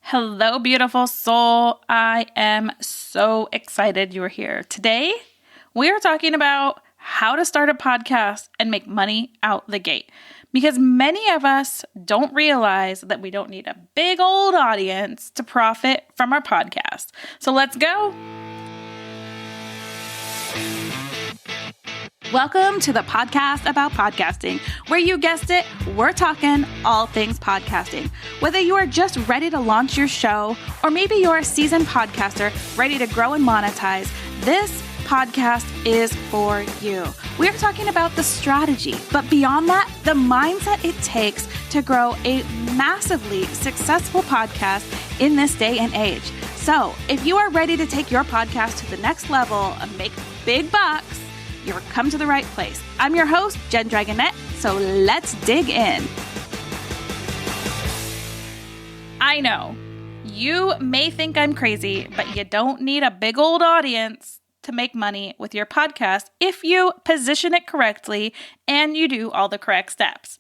Hello, beautiful soul. I am so excited you're here. Today, we are talking about how to start a podcast and make money out the gate. Because many of us don't realize that we don't need a big old audience to profit from our podcast. So let's go. Welcome to the podcast about podcasting, where you guessed it, we're talking all things podcasting. Whether you are just ready to launch your show, or maybe you're a seasoned podcaster ready to grow and monetize, this podcast is for you. We are talking about the strategy, but beyond that, the mindset it takes to grow a massively successful podcast in this day and age. So if you are ready to take your podcast to the next level and make big bucks, you're come to the right place. I'm your host, Jen Dragonette, so let's dig in. I know, you may think I'm crazy, but you don't need a big old audience to make money with your podcast if you position it correctly and you do all the correct steps.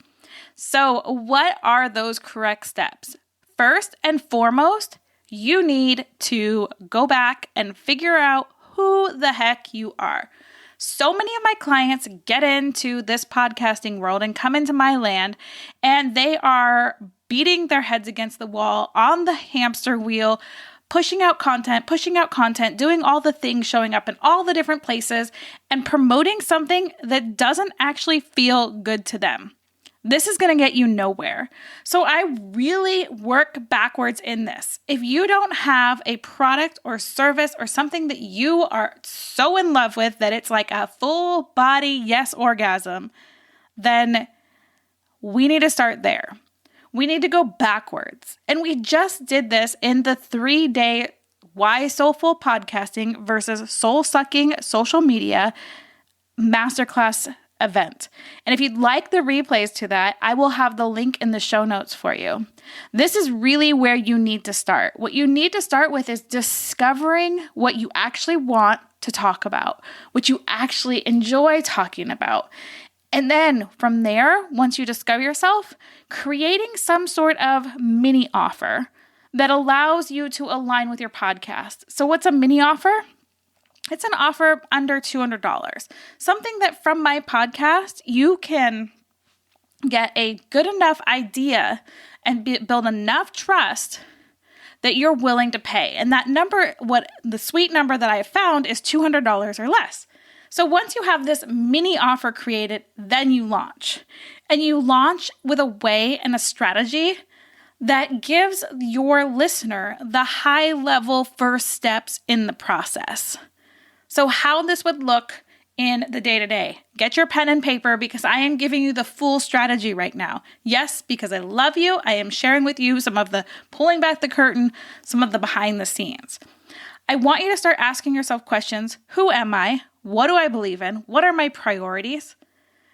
So what are those correct steps? First and foremost, you need to go back and figure out who the heck you are. So many of my clients get into this podcasting world and come into my land, and they are beating their heads against the wall on the hamster wheel, pushing out content, doing all the things, showing up in all the different places, and promoting something that doesn't actually feel good to them. This is going to get you nowhere. So I really work backwards in this. If you don't have a product or service or something that you are so in love with that it's like a full body yes orgasm, then we need to start there. We need to go backwards. And we just did this in the 3-day Why Soulful Podcasting versus Soul Sucking Social Media Masterclass event. And if you'd like the replays to that, I will have the link in the show notes for you. This is really where you need to start. What you need to start with is discovering what you actually want to talk about, what you actually enjoy talking about. And then from there, once you discover yourself, creating some sort of mini offer that allows you to align with your podcast. So what's a mini offer? It's an offer under $200, something that from my podcast, you can get a good enough idea and build enough trust that you're willing to pay. And that number, what the sweet number that I have found is $200 or less. So once you have this mini offer created, then you launch. And you launch with a way and a strategy that gives your listener the high level first steps in the process. So how this would look in the day-to-day. Get your pen and paper because I am giving you the full strategy right now. Yes, because I love you, I am sharing with you some of the pulling back the curtain, some of the behind the scenes. I want you to start asking yourself questions. Who am I? What do I believe in? What are my priorities?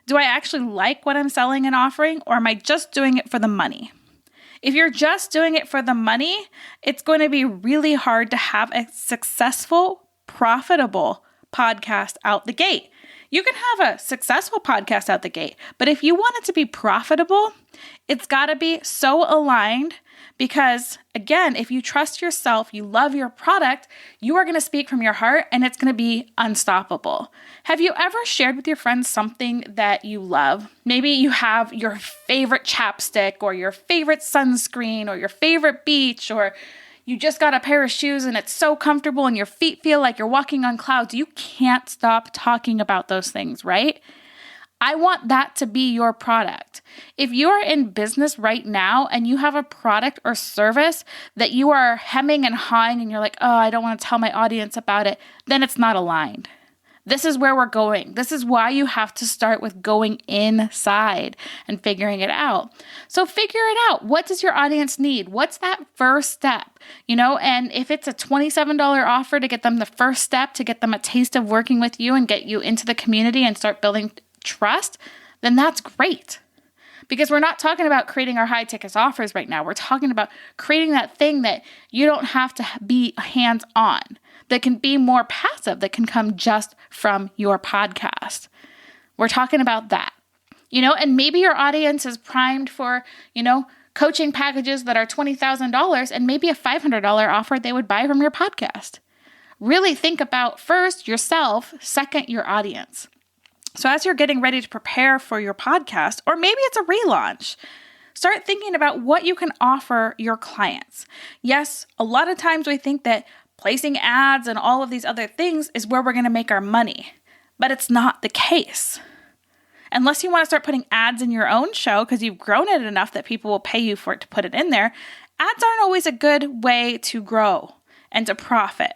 Do I actually like what I'm selling and offering, or am I just doing it for the money? If you're just doing it for the money, it's going to be really hard to have a successful, profitable podcast out the gate. You can have a successful podcast out the gate, but if you want it to be profitable, it's got to be so aligned because, again, if you trust yourself, you love your product, you are going to speak from your heart and it's going to be unstoppable. Have you ever shared with your friends something that you love? Maybe you have your favorite chapstick or your favorite sunscreen or your favorite beach, or you just got a pair of shoes and it's so comfortable and your feet feel like you're walking on clouds. You can't stop talking about those things, right? I want that to be your product. If you are in business right now and you have a product or service that you are hemming and hawing and you're like, oh, I don't want to tell my audience about it, then it's not aligned. This is where we're going. This is why you have to start with going inside and figuring it out. So figure it out. What does your audience need? What's that first step? And if it's a $27 offer to get them the first step, to get them a taste of working with you and get you into the community and start building trust, then that's great. Because we're not talking about creating our high ticket offers right now. We're talking about creating that thing that you don't have to be hands-on, that can be more passive, that can come just from your podcast. We're talking about that. And maybe your audience is primed for, coaching packages that are $20,000 and maybe a $500 offer they would buy from your podcast. Really think about first yourself, second your audience. So as you're getting ready to prepare for your podcast, or maybe it's a relaunch, start thinking about what you can offer your clients. Yes, a lot of times we think that placing ads and all of these other things is where we're going to make our money, but it's not the case. Unless you want to start putting ads in your own show because you've grown it enough that people will pay you for it to put it in there, ads aren't always a good way to grow and to profit.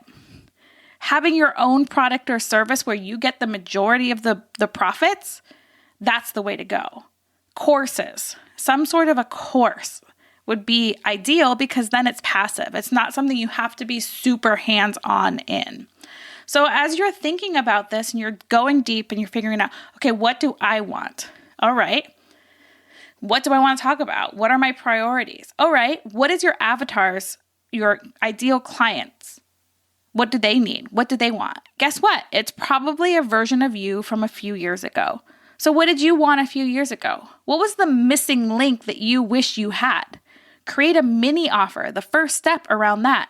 Having your own product or service where you get the majority of the profits, that's the way to go. Courses, some sort of a course would be ideal because then it's passive. It's not something you have to be super hands-on in. So as you're thinking about this and you're going deep and you're figuring out, okay, what do I want? All right. What do I want to talk about? What are my priorities? All right. What is your avatars, your ideal clients? What do they need? What do they want? Guess what? It's probably a version of you from a few years ago. So what did you want a few years ago? What was the missing link that you wish you had? Create a mini offer, the first step around that.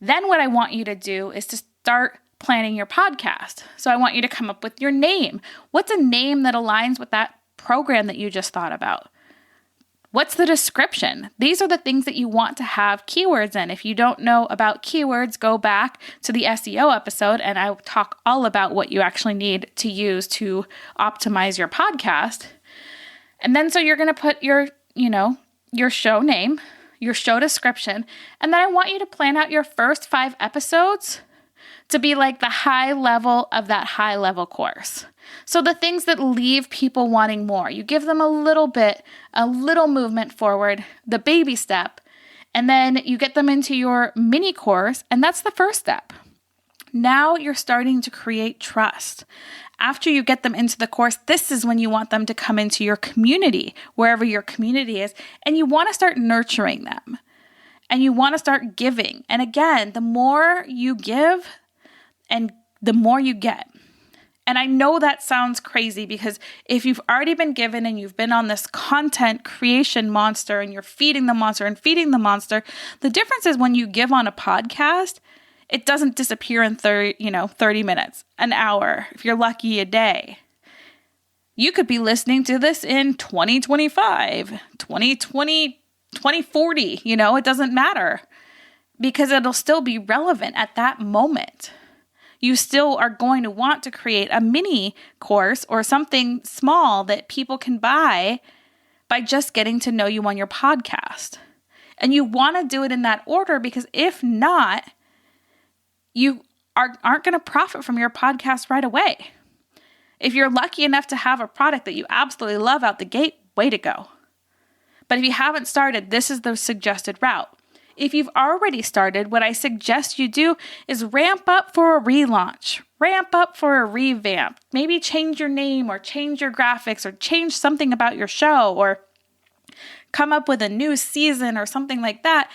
Then what I want you to do is to start planning your podcast. So I want you to come up with your name. What's a name that aligns with that program that you just thought about? What's the description? These are the things that you want to have keywords in. If you don't know about keywords, go back to the SEO episode and I talk all about what you actually need to use to optimize your podcast. And then so you're going to put your show name, your show description, and then I want you to plan out your first 5 episodes to be like the high level of that high level course. So the things that leave people wanting more, you give them a little movement forward, the baby step, and then you get them into your mini course, and that's the first step. Now you're starting to create trust. After you get them into the course, this is when you want them to come into your community, wherever your community is, and you want to start nurturing them. And you want to start giving. And again, the more you give, and the more you get. And I know that sounds crazy because if you've already been given and you've been on this content creation monster and you're feeding the monster and feeding the monster, the difference is when you give on a podcast, it doesn't disappear in 30 minutes, an hour, if you're lucky, a day. You could be listening to this in 2025, 2020, 2040, it doesn't matter because it'll still be relevant at that moment. You still are going to want to create a mini course or something small that people can buy by just getting to know you on your podcast. And you want to do it in that order because if not, you aren't going to profit from your podcast right away. If you're lucky enough to have a product that you absolutely love out the gate, way to go. But if you haven't started, this is the suggested route. If you've already started, what I suggest you do is ramp up for a relaunch, ramp up for a revamp, maybe change your name or change your graphics or change something about your show or come up with a new season or something like that.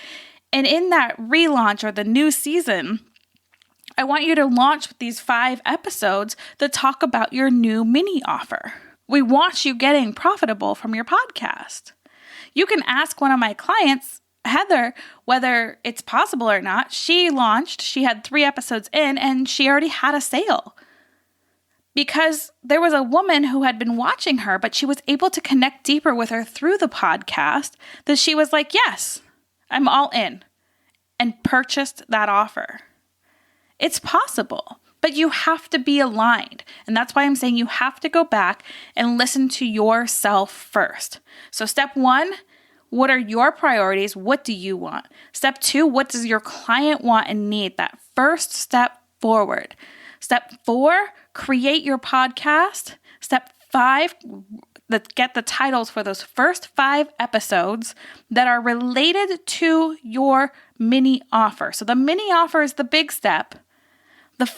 And in that relaunch or the new season, I want you to launch with these 5 episodes that talk about your new mini offer. We want you getting profitable from your podcast. You can ask one of my clients, Heather, whether it's possible or not. She had 3 episodes in and she already had a sale because there was a woman who had been watching her, but she was able to connect deeper with her through the podcast that she was like, yes, I'm all in, and purchased that offer. It's possible, but you have to be aligned. And that's why I'm saying you have to go back and listen to yourself first. So step 1, what are your priorities? What do you want? Step 2, what does your client want and need? That first step forward. Step 4, create your podcast. Step 5, get the titles for those first 5 episodes that are related to your mini offer. So the mini offer is the big step. The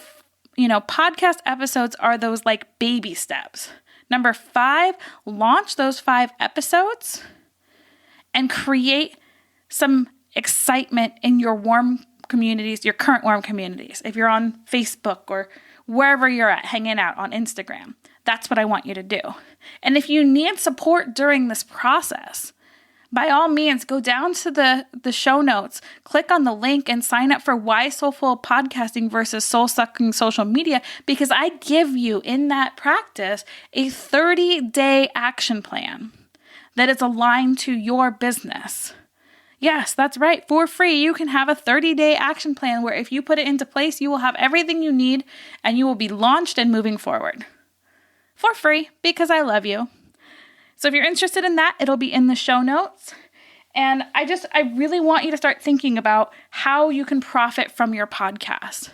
podcast episodes are those like baby steps. Number 5, launch those 5 episodes and create some excitement in your warm communities, your current warm communities. If you're on Facebook or wherever you're at, hanging out on Instagram, that's what I want you to do. And if you need support during this process, by all means, go down to the show notes, click on the link and sign up for Why Soulful Podcasting versus Soul-Sucking Social Media, because I give you in that practice a 30-day action plan that is aligned to your business. Yes, that's right. For free, you can have a 30-day action plan where if you put it into place, you will have everything you need and you will be launched and moving forward. For free, because I love you. So if you're interested in that, it'll be in the show notes. And I really want you to start thinking about how you can profit from your podcast.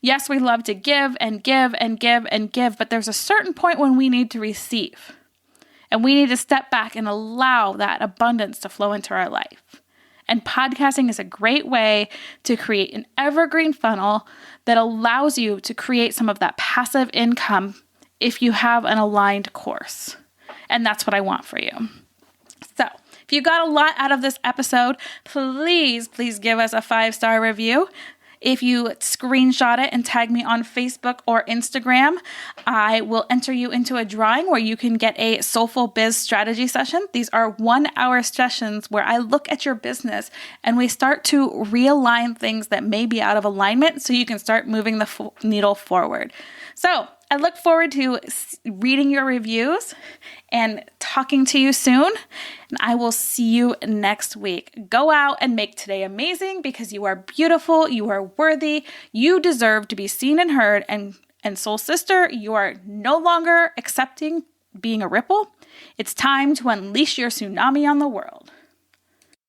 Yes, we love to give and give and give and give, but there's a certain point when we need to receive. And we need to step back and allow that abundance to flow into our life. And podcasting is a great way to create an evergreen funnel that allows you to create some of that passive income if you have an aligned course. And that's what I want for you. So if you got a lot out of this episode, please give us a 5-star review. If you screenshot it and tag me on Facebook or Instagram, I will enter you into a drawing where you can get a Soulful Biz strategy session. These are 1-hour sessions where I look at your business and we start to realign things that may be out of alignment so you can start moving the needle forward. So I look forward to reading your reviews and talking to you soon. And I will see you next week. Go out and make today amazing because you are beautiful. You are worthy. You deserve to be seen and heard. And soul sister, you are no longer accepting being a ripple. It's time to unleash your tsunami on the world.